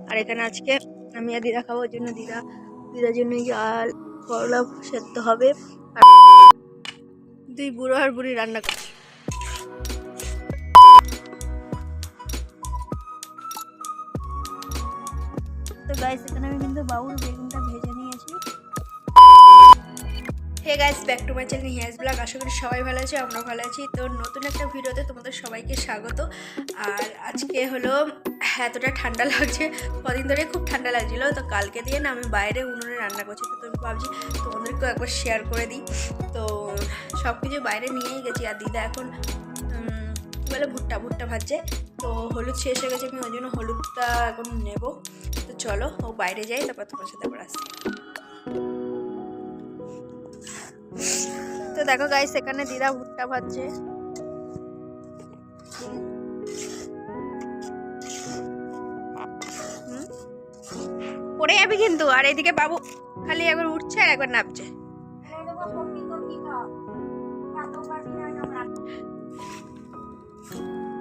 আর এখানে আজকে আমি আর দিদা খাবো, ওর জন্য দিদার জন্য আল করলা সেদ্ধ হবে। আর দুই বুড়ো আর বুড়ি রান্না করছে। তো গাইস এখানে আমি কিন্তু বাবুর বেগুনটা ভেজে নিয়েছি। Hey guys, back to my channel হিয়াজ ব্লগ। আশা করি সবাই ভালো আছে, আমরা ভালো আছি। তো নতুন একটা ভিডিওতে তোমাদের সবাইকে স্বাগত। আর আজকে হলো এতটা ঠান্ডা লাগছে, কদিন ধরে খুব ঠান্ডা লাগছিলো। তো কালকে দিয়ে না আমি বাইরে উনুনে রান্না করছি। তো তুমি ভাবছি তোমাদেরকেও একবার শেয়ার করে দিই। তো সব কিছু বাইরে নিয়েই গেছি। আর দিদা এখন বলে ভুট্টা ভাজছে। তো হলুদ শেষ হয়ে গেছে, আমি ওই জন্য হলুদটা এখন নেব। তো চলো ও বাইরে যাই, তারপর তোমার সাথে আবার আসছি। তো দেখো গাইস, এখানে দিদা ভুট্টা ভাজছে। পড়ে যাবে কিন্তু। আর এদিকে বাবু খালি একবার উঠছে আর একবার নামছে।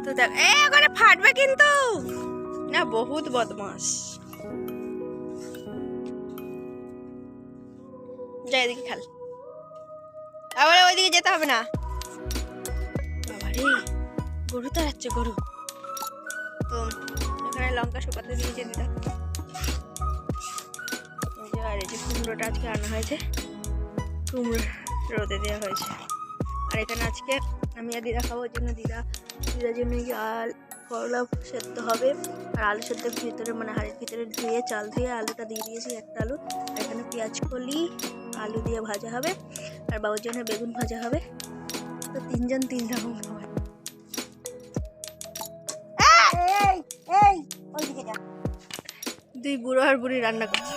তো দেখ এখানে ফাটবে কিন্তু না, বহুত বদমাস। যাই এদিকে খাল, আবার ওইদিকে যেতে হবে না। বাবারে গরু তো যাচ্ছে গরু। তো এখানে লঙ্কা শুকাতে দিয়েছে দিদা। আর এই যে কুমড়োটা আজকে আনা হয়েছে, কুমড়ো রোদে দেওয়া হয়েছে। আর এখানে আজকে আমি আর দিদা খাবো, ওর জন্য দিদার জন্য আল করলা সেদ্ধ হবে। আর আলু সেদ্ধের ভিতরে মানে হাড়ির ভিতরে ধুয়ে চাল ধুয়ে আলুটা দিয়ে দিয়েছি, একটা আলু। আর এখানে পেঁয়াজ কলি আলু দিয়ে ভাজা হবে। আর বাবুর জন্য বেগুন ভাজা হবে। তো তিনজন তিন রকম খাবার। দুই বুড়ো আর বুড়ি রান্না করছে।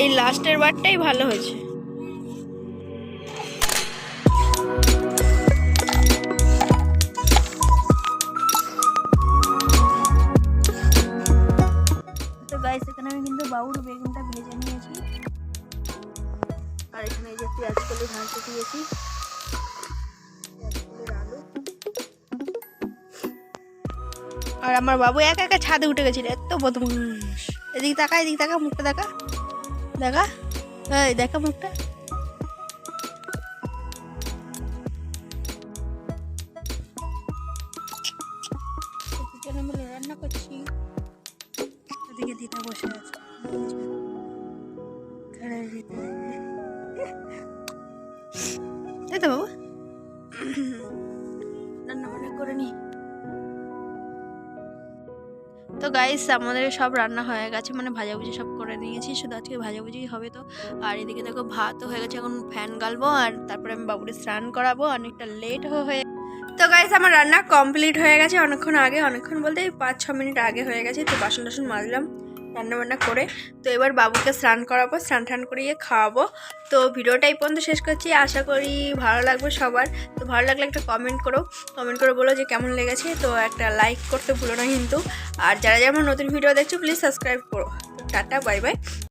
এই লাস্টের বারটাই ভালো হয়েছে। তো গাইস এখানে আমি কিন্তু বাবুর বেগুনটা ভেজে নিয়েছি। আর এখানে এই যে পেঁয়াজ কলি ভাজতে দিয়েছি, আলু। আর আমার বাবু একা একা ছাদে উঠে গেছিল, এত বদমাস। এদিকে তাকা মুখটা দেখা এই দেখা মুখটা। রান্না করছি, ওদিকে দিদা বসে আছে ঘরের ভিতরে। তাই তো বাবু, রান্না বান্না করে নি। তো গাইস আমাদের সব রান্না হয়ে গেছে, মানে ভাজাভুজি সব করে নিয়েছি, শুধু আজকে ভাজাভুজি হবে। তো আর এদিকে দেখো ভাতও হয়ে গেছে, এখন ফ্যান গালবো আর তারপরে আমি বাবুকে স্নান করাবো। অনেকটা লেট হয়ে তো গাইস আমার রান্না কমপ্লিট হয়ে গেছে অনেকক্ষণ আগে, অনেকক্ষণ বলতে 5-6 মিনিট আগে হয়ে গেছে। তো বাসন টাসন মাজলাম রান্নাবান্না করে। তো এবার বাবুকে স্নান করাবো, স্নান করিয়ে খাওয়াবো। তো ভিডিওটা এই পর্যন্ত শেষ করছি, আশা করি ভালো লাগবে সবার। তো ভালো লাগলে একটা কমেন্ট করে বলো যে কেমন লেগেছে। তো একটা লাইক করতে ভুলো না কিন্তু। আর যারা যেমন নতুন ভিডিও দেখছো প্লিজ সাবস্ক্রাইব করো। তো টাটা, বাই বাই।